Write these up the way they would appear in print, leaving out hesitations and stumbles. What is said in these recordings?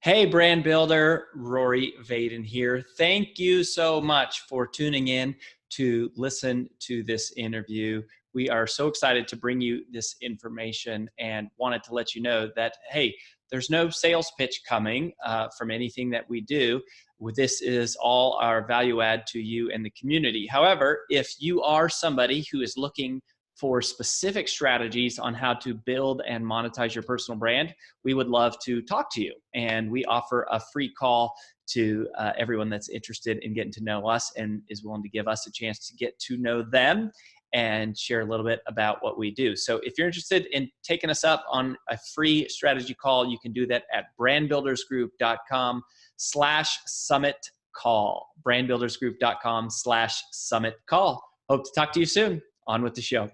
Hey, brand builder, Rory Vaden here. Thank you so much for tuning in to listen to this interview. We are so excited to bring you this information and wanted to let you know that, hey, there's no sales pitch coming from anything that we do. This is all our value add to you and the community. However, if you are somebody who is looking for specific strategies on how to build and monetize your personal brand, we would love to talk to you. And we offer a free call to everyone that's interested in getting to know us and is willing to give us a chance to get to know them and share a little bit about what we do. So if you're interested in taking us up on a free strategy call, you can do that at brandbuildersgroup.com/summit call. Brandbuildersgroup.com/summit call. Hope to talk to you soon. On with the show.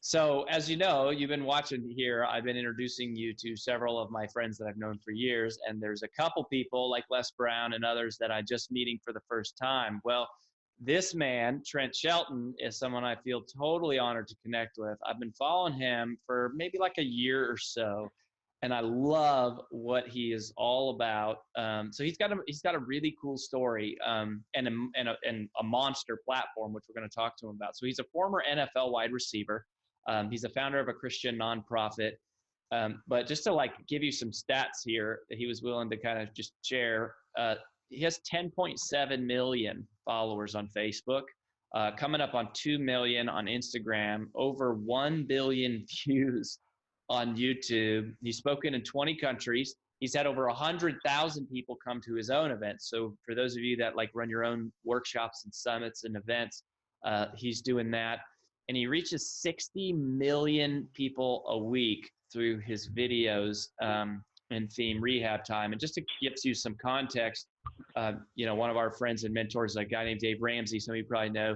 So as you know, you've been watching here, I've been introducing you to several of my friends that I've known for years, and there's a couple people like Les Brown and others that I'm just meeting for the first time. Well, this man, Trent Shelton, is someone I feel totally honored to connect with. I've been following him for maybe like a year or so, and I love what he is all about. So he's got a really cool story and a monster platform, which we're going to talk to him about. So he's a former NFL wide receiver. He's a founder of a Christian nonprofit. But just to like give you some stats here that he was willing to kind of just share, he has 10.7 million followers on Facebook, coming up on 2 million on Instagram, over 1 billion views on YouTube. He's spoken in 20 countries. He's had over 100,000 people come to his own events. So for those of you that like run your own workshops and summits and events, he's doing that. And he reaches 60 million people a week through his videos and theme rehab time. And just to give you some context, one of our friends and mentors, a guy named Dave Ramsey, some of you probably know,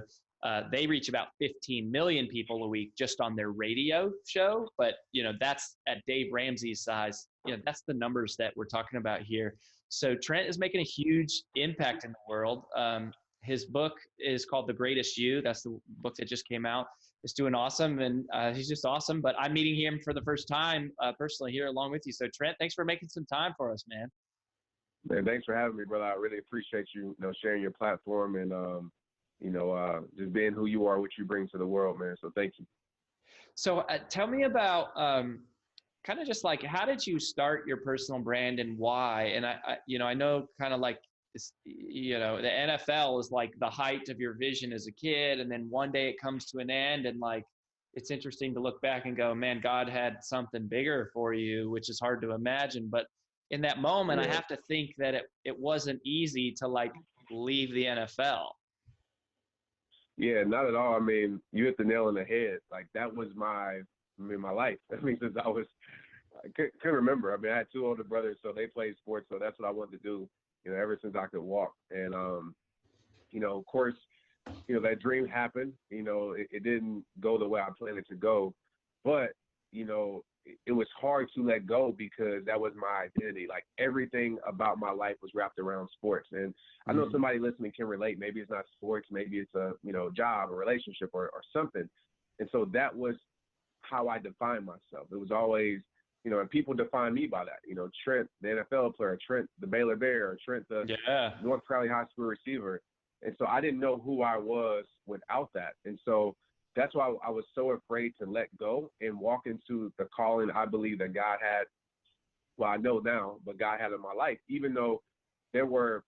they reach about 15 million people a week just on their radio show. But, that's at Dave Ramsey's size. That's the numbers that we're talking about here. So Trent is making a huge impact in the world. His book is called The Greatest You. That's the book that just came out. It's doing awesome, and he's just awesome. But I'm meeting him for the first time personally here along with you. So Trent, thanks for making some time for us, man. Man, thanks for having me, brother. I really appreciate you, sharing your platform and, just being who you are, what you bring to the world, man. So thank you. So tell me about kind of just like, how did you start your personal brand and why? And I know kind of like, the NFL is like the height of your vision as a kid. And then one day it comes to an end, and like, it's interesting to look back and go, man, God had something bigger for you, which is hard to imagine. But in that moment, I have to think that it wasn't easy to like leave the NFL. Yeah, not at all. I mean, you hit the nail on the head. Like that was my life. I mean, since I couldn't remember. I mean, I had two older brothers, so they played sports, so that's what I wanted to do, ever since I could walk. And, of course, that dream happened. It didn't go the way I planned it to go, but, it was hard to let go because that was my identity. Like everything about my life was wrapped around sports. And I know somebody listening can relate. Maybe it's not sports, maybe it's a, job or relationship or something. And so that was how I defined myself. It was always, and people define me by that. Trent, the NFL player, Trent, the Baylor Bear, or Trent, the North Crowley High School receiver. And so I didn't know who I was without that. And so that's why I was so afraid to let go and walk into the calling I believe that God had. Well, I know now, but God had in my life, even though there were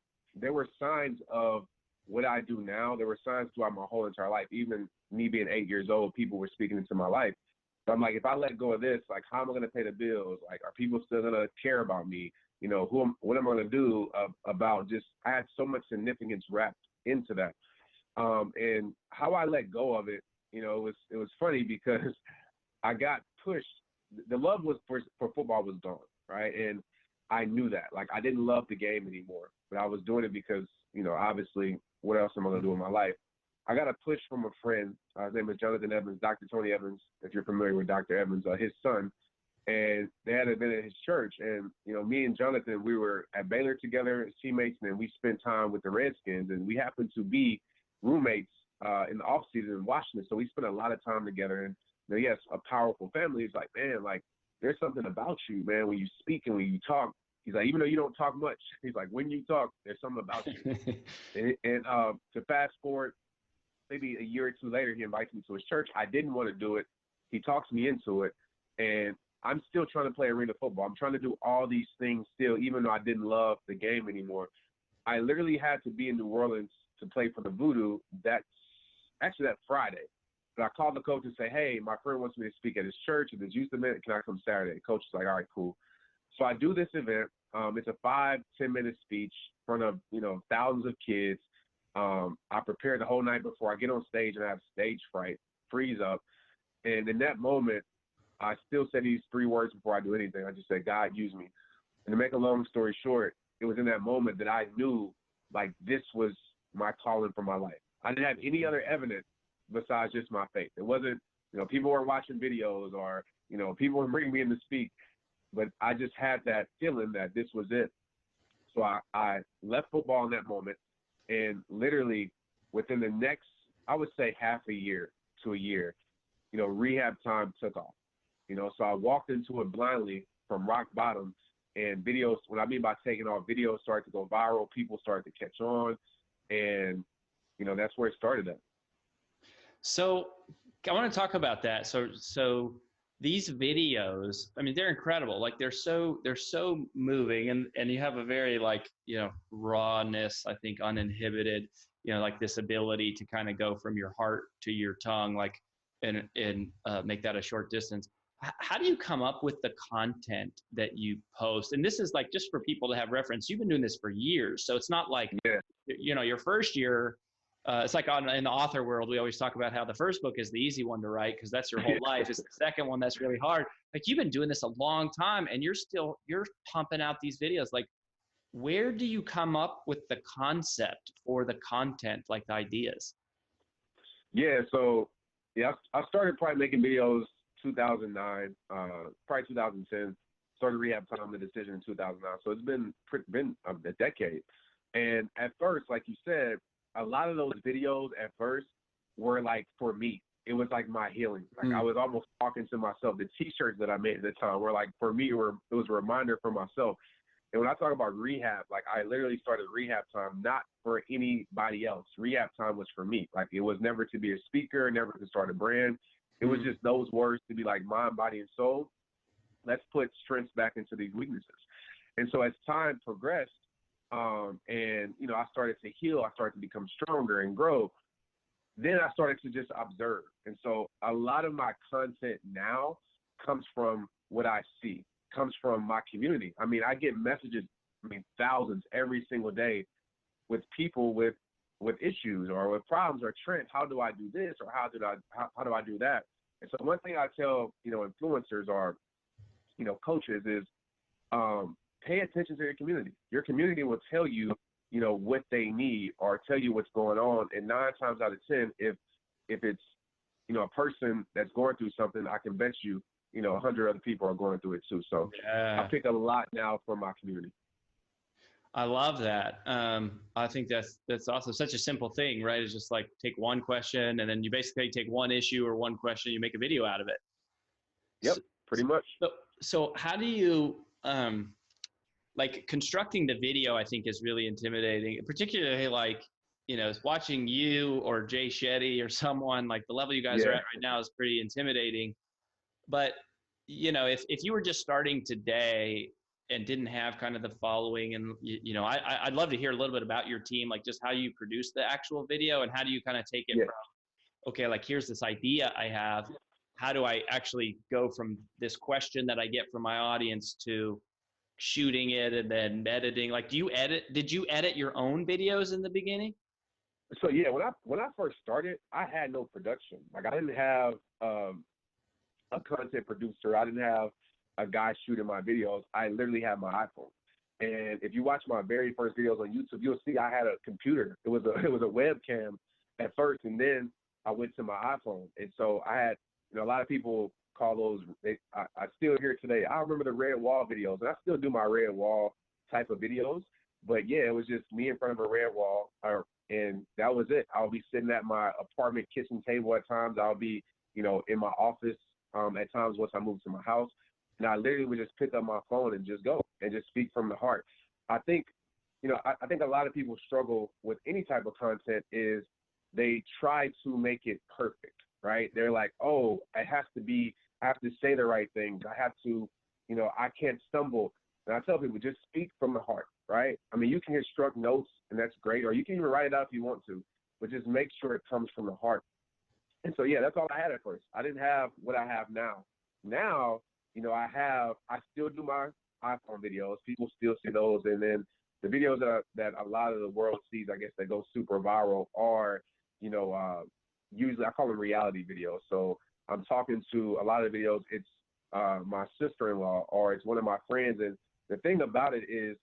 signs of what I do now. There were signs throughout my whole entire life. Even me being 8 years old, people were speaking into my life. So I'm like, if I let go of this, like, how am I going to pay the bills? Like, are people still going to care about me? What am I going to do about just, I had so much significance wrapped into that. And how I let go of it, it was funny because I got pushed. The love was for football was gone, right? And I knew that. Like, I didn't love the game anymore, but I was doing it because, obviously, what else am I going to do in my life? I got a push from a friend. His name is Jonathan Evans, Dr. Tony Evans, if you're familiar with Dr. Evans, his son. And they had an event at his church. And, me and Jonathan, we were at Baylor together as teammates, and we spent time with the Redskins. And we happened to be roommates in the offseason in Washington. So we spent a lot of time together. And, yes, a powerful family. It's like, man, like, there's something about you, man, when you speak and when you talk. He's like, even though you don't talk much, he's like, when you talk, there's something about you. And to fast forward, maybe a year or two later, he invites me to his church. I didn't want to do it. He talks me into it, and I'm still trying to play arena football. I'm trying to do all these things still, even though I didn't love the game anymore. I literally had to be in New Orleans to play for the Voodoo that Friday. But I called the coach and say, hey, my friend wants me to speak at his church at his youth event. Can I come Saturday? The coach is like, all right, cool. So I do this event. It's a 5-10 minute speech in front of, thousands of kids. I prepare the whole night before I get on stage, and I have stage fright, freeze up. And in that moment, I still say these 3 words before I do anything. I just say, God, use me. And to make a long story short, it was in that moment that I knew, like, this was my calling for my life. I didn't have any other evidence besides just my faith. It wasn't, people weren't watching videos or, people weren't bringing me in to speak. But I just had that feeling that this was it. So I left football in that moment, and literally within the next, I would say half a year to a year, rehab time took off. So I walked into it blindly from rock bottom, and videos, what I mean by taking off, videos started to go viral, people started to catch on, and, that's where it started at. So I want to talk about that. So these videos, I mean, they're incredible. Like they're so moving, and you have a very rawness, I think, uninhibited, like this ability to kind of go from your heart to your tongue, like, and make that a short distance. How do you come up with the content that you post? And this is like, just for people to have reference, you've been doing this for years. So it's not like, your first year, it's like in the author world, we always talk about how the first book is the easy one to write because that's your whole life. It's the second one that's really hard. Like, you've been doing this a long time, and you're pumping out these videos. Like, where do you come up with the concept for the content, like the ideas? Yeah, so I started probably making videos 2009, probably 2010. Started rehab time, the decision in 2009. So it's been a decade. And at first, like you said, a lot of those videos at first were like for me. It was like my healing. Like I was almost talking to myself. The T-shirts that I made at the time were like, for me, it was a reminder for myself. And when I talk about rehab, like I literally started rehab time not for anybody else. Rehab time was for me. Like it was never to be a speaker, never to start a brand. It was just those words to be like mind, body, and soul. Let's put strengths back into these weaknesses. And so as time progressed, and I started to heal, I started to become stronger and grow. Then I started to just observe. And so a lot of my content now comes from what I see, comes from my community. I mean, I get messages, thousands every single day with people with issues or with problems or Trent, how do I do this or how do I do that? And so one thing I tell, influencers or, coaches is pay attention to your community. Your community will tell you, what they need or tell you what's going on. And 9 times out of 10, if it's, a person that's going through something, I can bet you, 100 other people are going through it too. So I pick a lot now from my community. I love that. I think that's also such a simple thing, right? It's just like take one question, and then you basically take one issue or one question, you make a video out of it. Yep, pretty much. So how do you, like constructing the video, I think is really intimidating, particularly like, watching you or Jay Shetty or someone like the level you guys are at right now is pretty intimidating. But, if you were just starting today and didn't have kind of the following and, I'd love to hear a little bit about your team, like just how you produce the actual video and how do you kind of take it from, okay, like here's this idea I have. How do I actually go from this question that I get from my audience to shooting it and then editing? Like, did you edit your own videos in the beginning? So yeah, when I first started, I had no production. Like I didn't have a content producer. I didn't have a guy shooting my videos. I literally had my iPhone. And if you watch my very first videos on YouTube, you'll see I had a computer. It was a webcam at first, and then I went to my iPhone. And so I had, a lot of people call those, I still hear it today. I remember the red wall videos, and I still do my red wall type of videos. But yeah, it was just me in front of a red wall, and that was it. I'll be sitting at my apartment kitchen table at times. I'll be, in my office at times once I moved to my house. and I literally would just pick up my phone and just go and just speak from the heart. I think, I think a lot of people struggle with any type of content is they try to make it perfect, right? They're like, oh, it has to be, I have to say the right things. I have to, I can't stumble. And I tell people, just speak from the heart, right? I mean, you can construct notes, and that's great, or you can even write it out if you want to, but just make sure it comes from the heart. And so, yeah, that's all I had at first. I didn't have what I have now. Now, I still do my iPhone videos. People still see those. And then the videos that a lot of the world sees, I guess, that go super viral are, usually I call them reality videos. So I'm talking to a lot of the videos. It's my sister-in-law or it's one of my friends. And the thing about it is,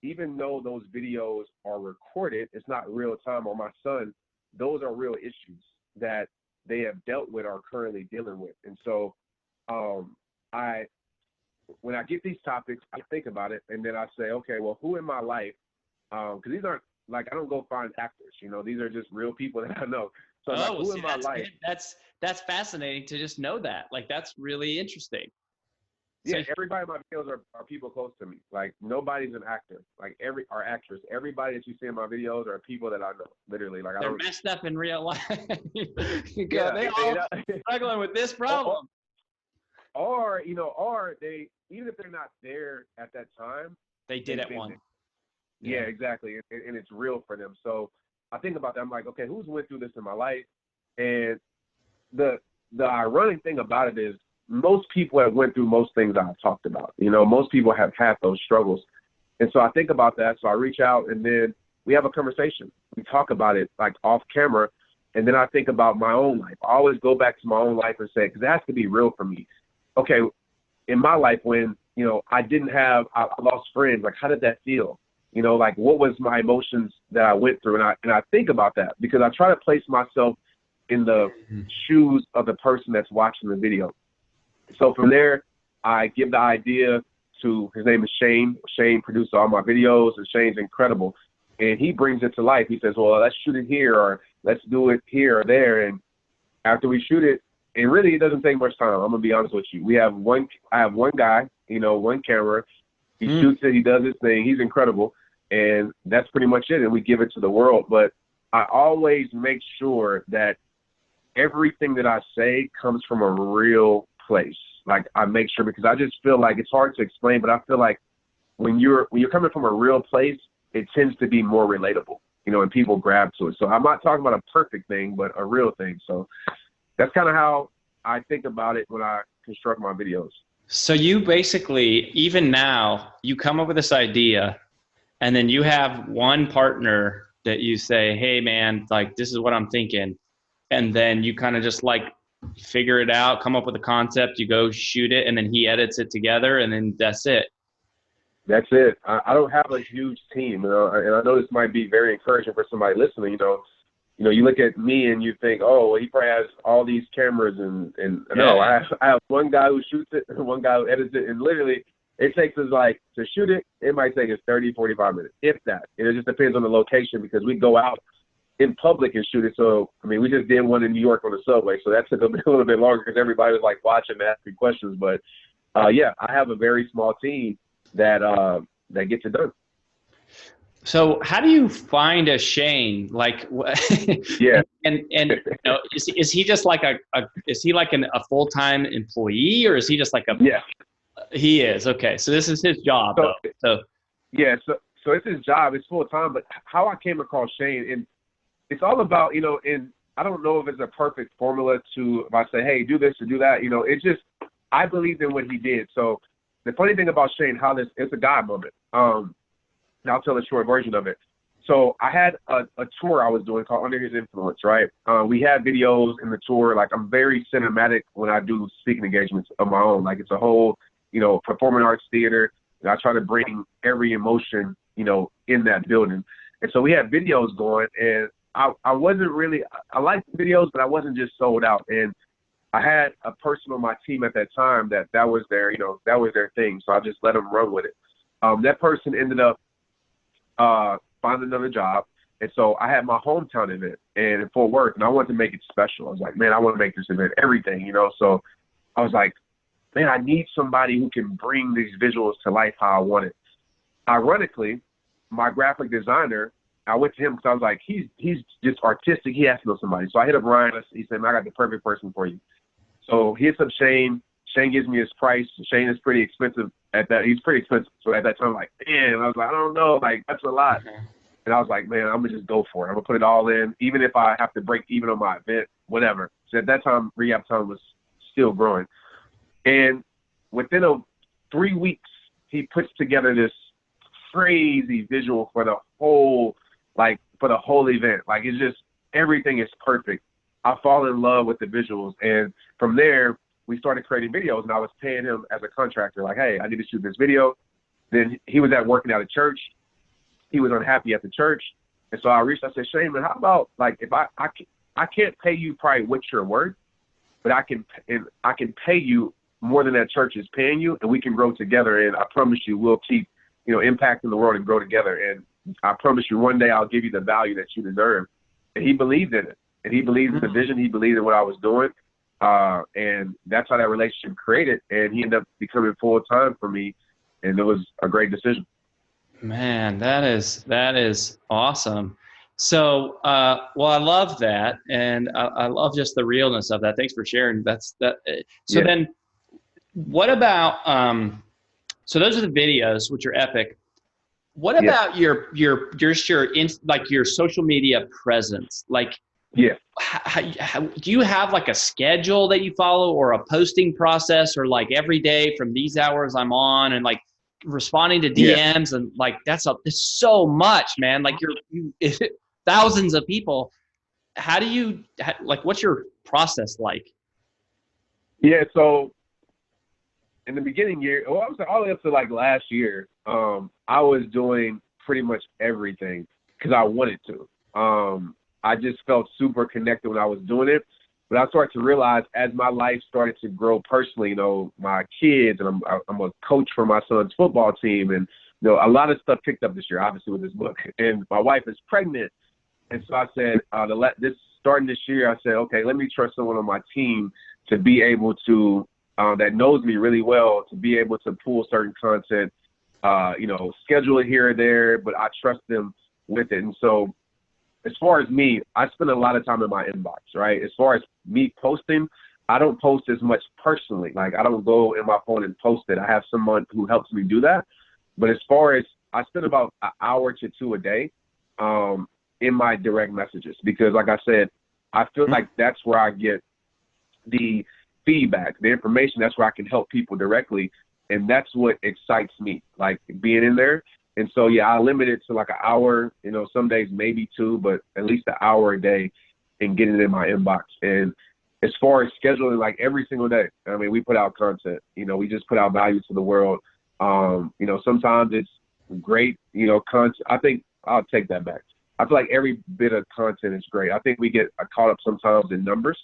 even though those videos are recorded, it's not real time, or my son, those are real issues that they have dealt with or currently dealing with. And so when I get these topics, I think about it, and then I say, okay, well, who in my life, because these aren't, like, I don't go find actors, these are just real people that I know. So like, who in my life? That's fascinating to just know that. Like, that's really interesting. Yeah, everybody in my videos are people close to me. Like, nobody's an actor. Like, or actress. Everybody that you see in my videos are people that I know. Literally, like, they're messed up in real life. Yeah, they all struggling with this problem. Or they, even if they're not there at that time, they did it one. Yeah, exactly, and it's real for them. So I think about that. I'm like, okay, who's went through this in my life? And the ironic thing about it is, most people have went through most things I've talked about. Most people have had those struggles. And so I think about that. So I reach out, and then we have a conversation. We talk about it, like, off camera. And then I think about my own life. I always go back to my own life and say, because it has to be real for me. Okay, in my life, when, I lost friends, like, how did that feel? Like, what was my emotions that I went through? And I think about that because I try to place myself in the shoes of the person that's watching the video. So from there, I give the idea to, his name is Shane. Shane produces all my videos, and Shane's incredible. And he brings it to life. He says, well, let's shoot it here, or let's do it here or there. And after we shoot it, and really it doesn't take much time. I'm going to be honest with you. I have one guy, one camera. He shoots it. He does his thing. He's incredible. And that's pretty much it. And we give it to the world. But I always make sure that everything that I say comes from a real place. Like, I make sure, because I just feel like it's hard to explain, but I feel like when you're coming from a real place, it tends to be more relatable, and people grab to it. So I'm not talking about a perfect thing, but a real thing. So that's kind of how I think about it when I construct my videos. So you basically, even now, you come up with this idea, and then you have one partner that you say, hey man, like, this is what I'm thinking. And then you kind of just, like, figure it out, come up with a concept, you go shoot it, and then he edits it together, and then that's it. That's it. I don't have a huge team, and I know this might be very encouraging for somebody listening. You look at me and you think, oh, well, he probably has all these cameras, and no, I have one guy who shoots it, and one guy who edits it, and literally it takes us, like, to shoot it, it might take us 30, 45 minutes, if that. And it just depends on the location, because we go out in public and shoot it. So, I mean, we just did one in New York on the subway, so that took a little bit longer because everybody was, like, watching and asking questions. But yeah, I have a very small team that gets it done. So how do you find a Shane? Like, yeah, and is he just like a full-time employee, or is he just like a? Yeah, he is. Okay, so this is his job, though. So yeah, so it's his job. It's full-time. But how I came across Shane, and it's all about, and I don't know if it's a perfect formula to, if I say, hey, do this or do that, it's just, I believed in what he did. So the funny thing about Shane, it's a God moment. And I'll tell a short version of it. So I had a tour I was doing called Under His Influence, right? We had videos in the tour. Like, I'm very cinematic when I do speaking engagements of my own. Like, it's a whole, performing arts theater. And I try to bring every emotion, in that building. And so we had videos going, and I wasn't really, I liked the videos, but I wasn't just sold out. And I had a person on my team at that time that was their, that was their thing. So I just let them run with it. That person ended up finding another job. And so I had my hometown event and in Fort Worth, and I wanted to make it special. I was like, man, I want to make this event everything, So I was like, man, I need somebody who can bring these visuals to life how I want it. Ironically, my graphic designer, I went to him because I was like, he's just artistic. He has to know somebody. So I hit up Ryan. He said, man, I got the perfect person for you. So he hits up Shane. Shane gives me his price. Shane is pretty expensive at that. He's pretty expensive. So at that time, I'm like, man, I was like, I don't know. Like, that's a lot. And I was like, man, I'm going to just go for it. I'm going to put it all in, even if I have to break even on my event, whatever. So at that time, Rehab Time was still growing. And within 3 weeks, he puts together this crazy visual for the whole event. Like, it's just, everything is perfect. I fall in love with the visuals. And from there, we started creating videos, and I was paying him as a contractor, like, hey, I need to shoot this video. Then he was working out at church. He was unhappy at the church. And so I said, Shane, man, how about, like, if I can't pay you probably what you're worth, but I can pay you more than that church is paying you, and we can grow together. And I promise you, we'll keep, impacting the world and grow together. And I promise you, one day I'll give you the value that you deserve. And he believed in it. And he believed in the vision. He believed in what I was doing. And that's how that relationship created. And he ended up becoming full time for me. And it was a great decision. Man, that is awesome. So, well, I love that. And I love just the realness of that. Thanks for sharing. So yeah. Then what about, so those are the videos, which are epic. What about your social media presence? Like, yeah. Do you have like a schedule that you follow, or a posting process, or like every day from these hours I'm on, and like responding to DMs and like it's so much, man. Like you thousands of people. How do you what's your process like? Yeah, so in the beginning year, I was all the way up to like last year, I was doing pretty much everything because I wanted to. I just felt super connected when I was doing it. But I started to realize as my life started to grow personally, my kids, and I'm a coach for my son's football team. And, a lot of stuff picked up this year, obviously, with this book. And my wife is pregnant. And so I said, starting this year, I said, okay, let me trust someone on my team to be able to, that knows me really well, to be able to pull certain content, schedule it here or there, but I trust them with it. And so, as far as me, I spend a lot of time in my inbox, right? As far as me posting, I don't post as much personally. Like, I don't go in my phone and post it. I have someone who helps me do that. But as far as, I spend about an hour to 2 a day in my direct messages, because like I said, I feel like that's where I get the feedback, the information. That's where I can help people directly. And that's what excites me, like being in there. And so, yeah, I limit it to like an hour, some days maybe 2, but at least an hour a day, and getting it in my inbox. And as far as scheduling, like every single day, I mean, we put out content, we just put out value to the world. Sometimes it's great, content. I think I'll take that back. I feel like every bit of content is great. I think we get caught up sometimes in numbers,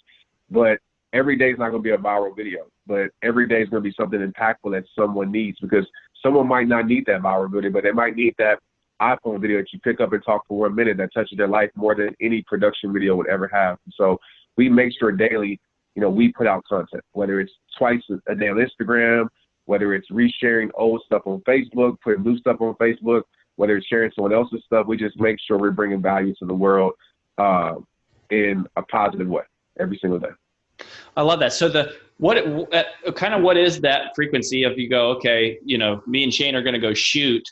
but every day is not going to be a viral video, but every day is going to be something impactful that someone needs, because someone might not need that viral video, but they might need that iPhone video that you pick up and talk for 1 minute that touches their life more than any production video would ever have. So we make sure daily, we put out content, whether it's twice a day on Instagram, whether it's resharing old stuff on Facebook, putting new stuff on Facebook, whether it's sharing someone else's stuff. We just make sure we're bringing value to the world in a positive way every single day. I love that. So what is that frequency of you go, okay, me and Shane are going to go shoot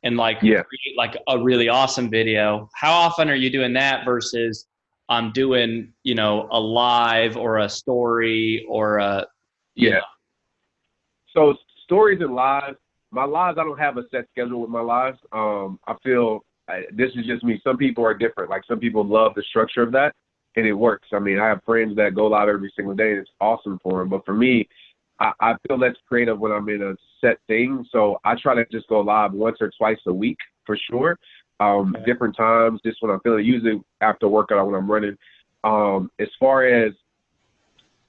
and create like a really awesome video. How often are you doing that versus I'm doing, a live or a story or you know? So stories and lives, my lives, I don't have a set schedule with my lives. I feel this is just me. Some people are different. Like, some people love the structure of that, and it works. I mean, I have friends that go live every single day, and it's awesome for them. But for me, I feel less creative when I'm in a set thing. So I try to just go live once or twice a week for sure. Different times, just when I'm feeling, usually after workout when I'm running. As far as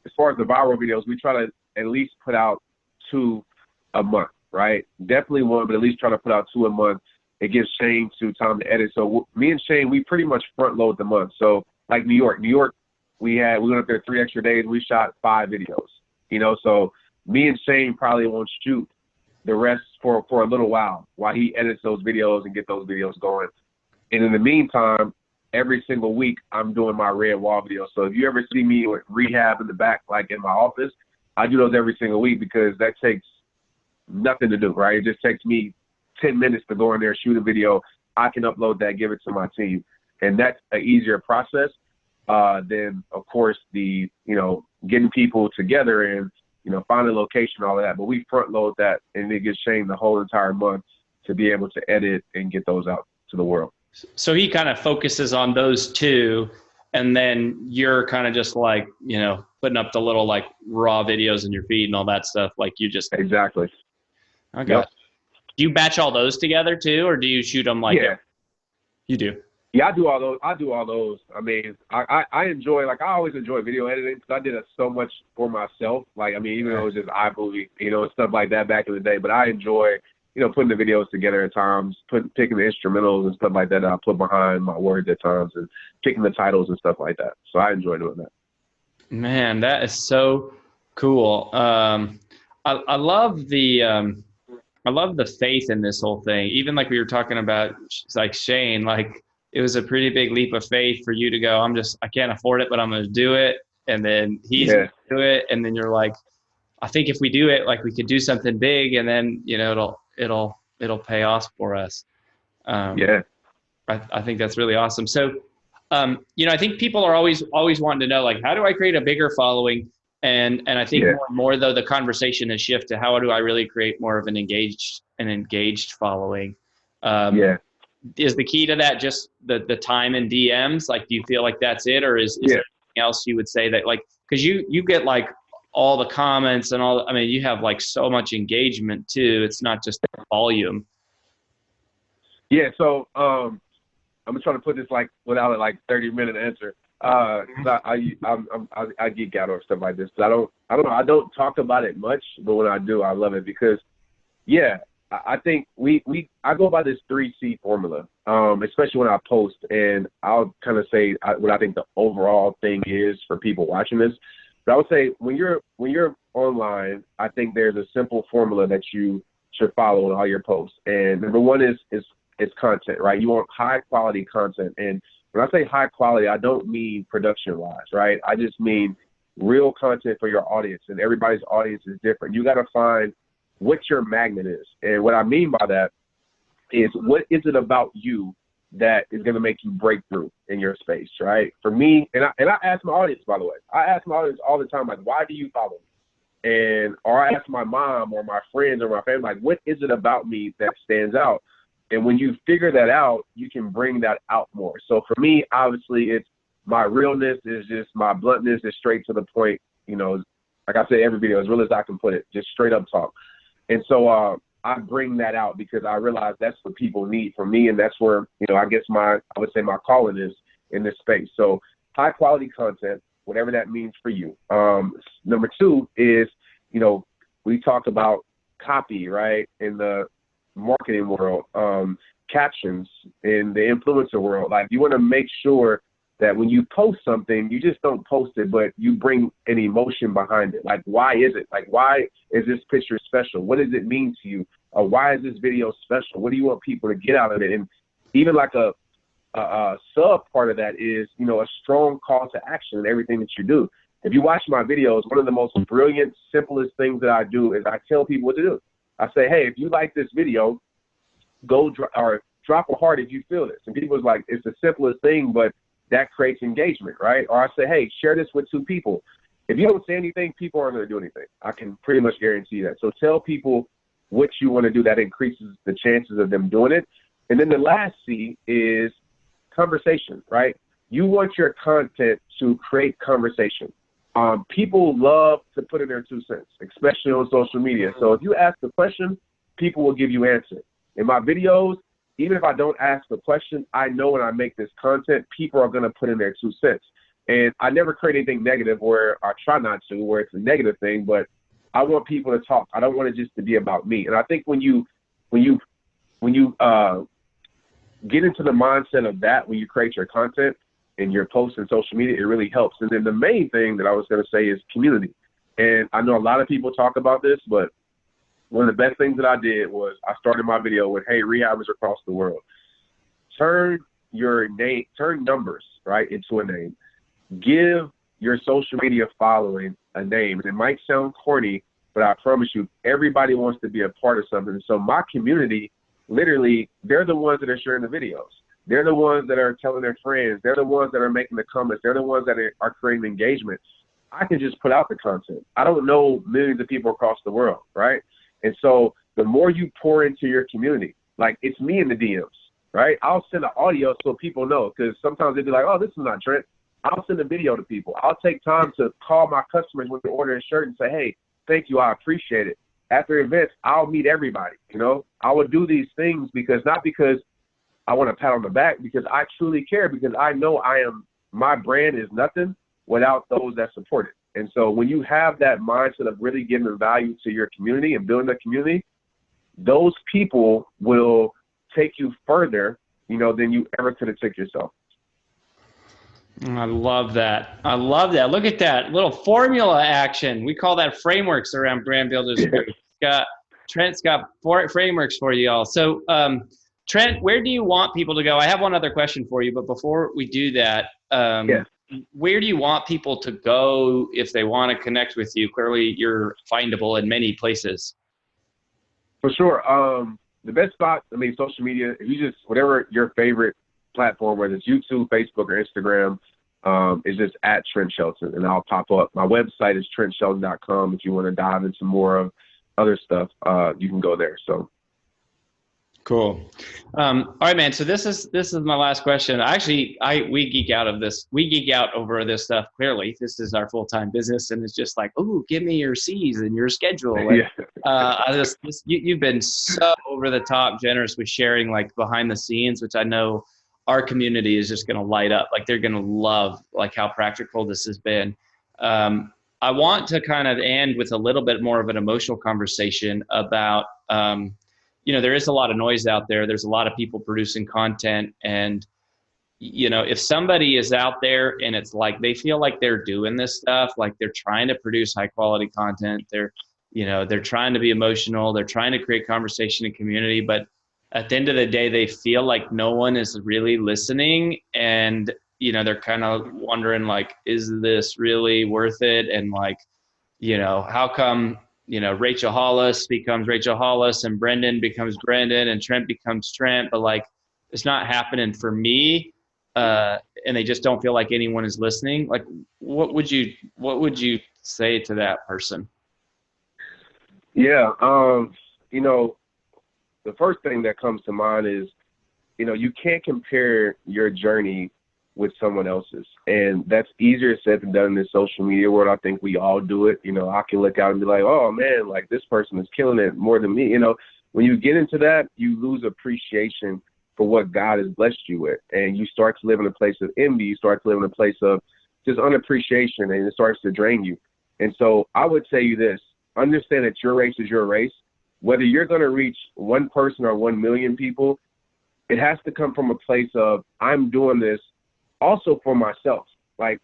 the viral videos, we try to at least put out 2 a month, right? Definitely 1, but at least try to put out 2 a month. It gives Shane time to edit. So me and Shane, we pretty much front load the month. So like New York, we went up there 3 extra days. We shot 5 videos, so me and Shane probably won't shoot the rest for a little while he edits those videos and get those videos going. And in the meantime, every single week I'm doing my red wall videos. So if you ever see me with rehab in the back, like in my office, I do those every single week because that takes nothing to do, right? It just takes me 10 minutes to go in there, shoot a video. I can upload that, give it to my team. And that's an easier process than, of course, the, getting people together and, find a location, all of that. But we front load that, and it gives Shane the whole entire month to be able to edit and get those out to the world. So he kind of focuses on those two, and then you're kind of just like, putting up the little like raw videos in your feed and all that stuff. Like you just. Exactly. Okay. Yep. Do you batch all those together too, or do you shoot them like? Yeah. You do. Yeah, I do all those. I mean, I enjoy, like, I always enjoy video editing because I did it so much for myself. Like, I mean, even though it was just iMovie, and stuff like that back in the day. But I enjoy, putting the videos together at times, picking the instrumentals and stuff like that I put behind my words at times, and picking the titles and stuff like that. So I enjoy doing that. Man, that is so cool. I love the faith in this whole thing. Even like we were talking about, like Shane, like it was a pretty big leap of faith for you to go, I can't afford it, but I'm going to do it. And then he's going to do it. And then you're like, I think if we do it, like we could do something big, and then, it'll pay off for us. I think that's really awesome. So, I think people are always wanting to know, like, how do I create a bigger following? And I think more and more, though, the conversation has shifted to how do I really create more of an engaged following? Is the key to that just the time and DMs? Like, do you feel like that's it, or is there anything else you would say that, like, because you get like all the comments and all, I mean, you have like so much engagement too. It's not just volume. Yeah. So I'm gonna try to put this like without a 30-minute answer. I geek out or stuff like this. I don't know. I don't talk about it much, but when I do, I love it because, I think I go by this 3C formula, especially when I post, and I'll kind of say what I think the overall thing is for people watching this. But I would say when you're online, I think there's a simple formula that you should follow in all your posts. And number one is content, right? You want high quality content. And when I say high quality, I don't mean production wise, right? I just mean real content for your audience, and everybody's audience is different. You got to find what your magnet is. And what I mean by that is, what is it about you that is going to make you break through in your space, right? For me, and I ask my audience, by the way, I ask my audience all the time, like, why do you follow me? Or I ask my mom or my friends or my family, like, what is it about me that stands out? And when you figure that out, you can bring that out more. So for me, obviously, it's my realness, is just my bluntness, is straight to the point, like I say, every video, as real as I can put it, just straight up talk. And so I bring that out because I realize that's what people need from me. And that's where, I guess I would say my calling is in this space. So high quality content, whatever that means for you. Number two is, we talk about copy, right? In the marketing world, captions in the influencer world. Like, you want to make sure that when you post something, you just don't post it, but you bring an emotion behind it. Like, why is it? Like, why is this picture special? What does it mean to you? Why is this video special? What do you want people to get out of it? And even like a sub part of that is, a strong call to action in everything that you do. If you watch my videos, one of the most brilliant, simplest things that I do is I tell people what to do. I say, hey, if you like this video, go drop a heart if you feel this. And people's like, it's the simplest thing, but that creates engagement, right? Or I say, hey, share this with 2 people. If you don't say anything, people aren't going to do anything. I can pretty much guarantee that. So tell people what you want to do. That increases the chances of them doing it. And then the last C is conversation, right? You want your content to create conversation. People love to put in their 2 cents, especially on social media. So if you ask a question, people will give you answer. In my videos, even if I don't ask the question, I know when I make this content, people are going to put in their 2 cents. And I never create anything negative, where I try not to, where it's a negative thing, but I want people to talk. I don't want it just to be about me. And I think when you get into the mindset of that, when you create your content and your posts and social media, it really helps. And then the main thing that I was going to say is community. And I know a lot of people talk about this, but one of the best things that I did was I started my video with, hey, rehabbers across the world, turn your name, turn numbers, right, into a name. Give your social media following a name. And it might sound corny, but I promise you, everybody wants to be a part of something. So my community, literally, they're the ones that are sharing the videos. They're the ones that are telling their friends. They're the ones that are making the comments. They're the ones that are creating engagement. I can just put out the content. I don't know millions of people across the world, right? And so the more you pour into your community, like it's me in the DMs, right? I'll send an audio so people know, because sometimes they'd be like, oh, this is not Trent. I'll send a video to people. I'll take time to call my customers when they order a shirt and say, hey, thank you, I appreciate it. After events, I'll meet everybody, you know? I would do these things not because I want to pat on the back, because I truly care, because I know my brand is nothing without those that support it. And so when you have that mindset of really giving value to your community and building a community, those people will take you further, you know, than you ever could have took yourself. I love that. I love that. Look at that little formula action. We call that frameworks around brand builders. Trent's got frameworks for you all. So, Trent, where do you want people to go? I have one other question for you, but before we do that, where do you want people to go if they want to connect with you? Clearly, you're findable in many places. For sure. The best spot, I mean, social media, if you just, whatever your favorite platform, whether it's YouTube, Facebook, or Instagram, is just at Trent Shelton, and I'll pop up. My website is trentshelton.com. If you want to dive into more of other stuff, you can go there. So cool. All right, man. So this is my last question. Actually, we geek out of this. We geek out over this stuff. Clearly, this is our full-time business, and it's just like, oh, give me your C's and your schedule. Like, you've been so over the top generous with sharing like behind the scenes, which I know our community is just going to light up. Like they're going to love like how practical this has been. I want to kind of end with a little bit more of an emotional conversation about, you know, there is a lot of noise out there. There's a lot of people producing content. And, you know, if somebody is out there and it's like, they feel like they're doing this stuff, like they're trying to produce high quality content. They're trying to be emotional. They're trying to create conversation and community, but at the end of the day, they feel like no one is really listening. And, you know, they're kind of wondering like, is this really worth it? And like, you know, how come, you know, Rachel Hollis becomes Rachel Hollis and Brendan becomes Brendan and Trent becomes Trent, but like, it's not happening for me. And they just don't feel like anyone is listening. Like, what would you say to that person? Yeah. You know, the first thing that comes to mind is, you know, you can't compare your journey with someone else's. And that's easier said than done in this social media world. I think we all do it. You know, I can look out and be like, oh man, like this person is killing it more than me. You know, when you get into that, you lose appreciation for what God has blessed you with. And you start to live in a place of envy. You start to live in a place of just unappreciation, and it starts to drain you. And so I would say you this, understand that your race is your race. Whether you're going to reach one person or 1 million people, it has to come from a place of, I'm doing this also for myself. Like,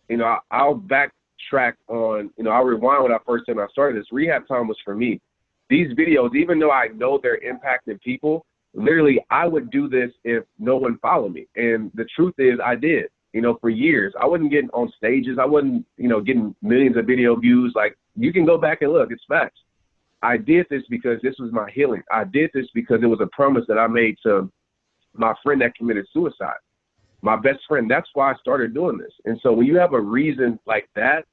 you know, I'll backtrack on, you know, I'll rewind when I first said when I started this. Rehab time was for me. These videos, even though I know they're impacting people, literally I would do this if no one followed me. And the truth is I did, you know, for years. I wasn't getting on stages. I wasn't, you know, getting millions of video views. Like, you can go back and look, it's facts. I did this because this was my healing. I did this because it was a promise that I made to my friend that committed suicide, my best friend. That's why I started doing this. And so when you have a reason like that,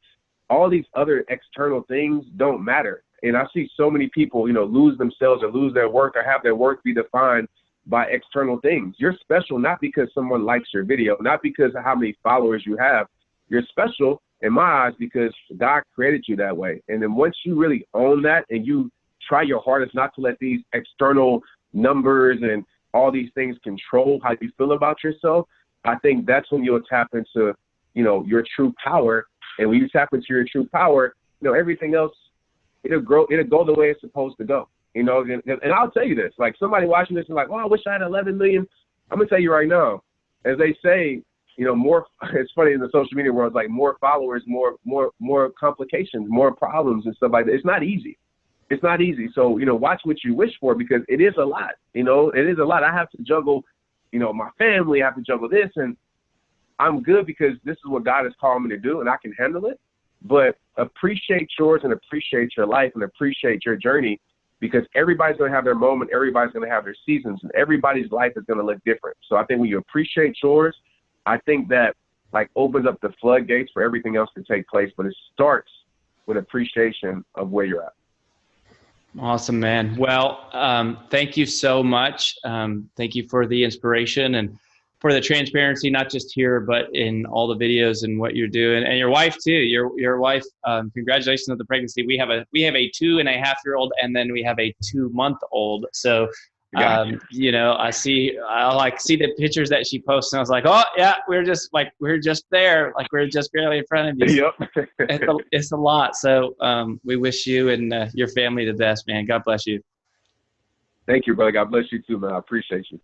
all these other external things don't matter. And I see so many people, you know, lose themselves or lose their work or have their work be defined by external things. You're special not because someone likes your video, not because of how many followers you have. You're special in my eyes because God created you that way. And then once you really own that and you try your hardest not to let these external numbers and all these things control how you feel about yourself, I think that's when you'll tap into, you know, your true power. And when you tap into your true power, you know, everything else, it'll go the way it's supposed to go. You know, and I'll tell you this, like somebody watching this and like, oh, I wish I had 11 million. I'm going to tell you right now, as they say, more, it's funny in the social media world, it's like more followers, more complications, more problems and stuff like that. It's not easy. It's not easy. So, watch what you wish for, because it is a lot, it is a lot. I have to juggle, my family, I have to juggle this, and I'm good because this is what God has called me to do and I can handle it. But appreciate yours and appreciate your life and appreciate your journey, because everybody's going to have their moment. Everybody's going to have their seasons, and everybody's life is going to look different. So I think when you appreciate yours, I think that like opens up the floodgates for everything else to take place. But it starts with appreciation of where you're at. Awesome, man. Well, thank you so much. Thank you for the inspiration and for the transparency, not just here, but in all the videos and what you're doing, and your wife too. Your wife. Congratulations on the pregnancy. We have a 2.5-year-old, and then we have a 2-month-old. So, I see the pictures that she posts, and I was like, oh yeah, we're just there, like we're just barely in front of you. Yep. It's a lot. So we wish you and your family the best, man. God bless you. Thank you, brother. God bless you too, man. I appreciate you.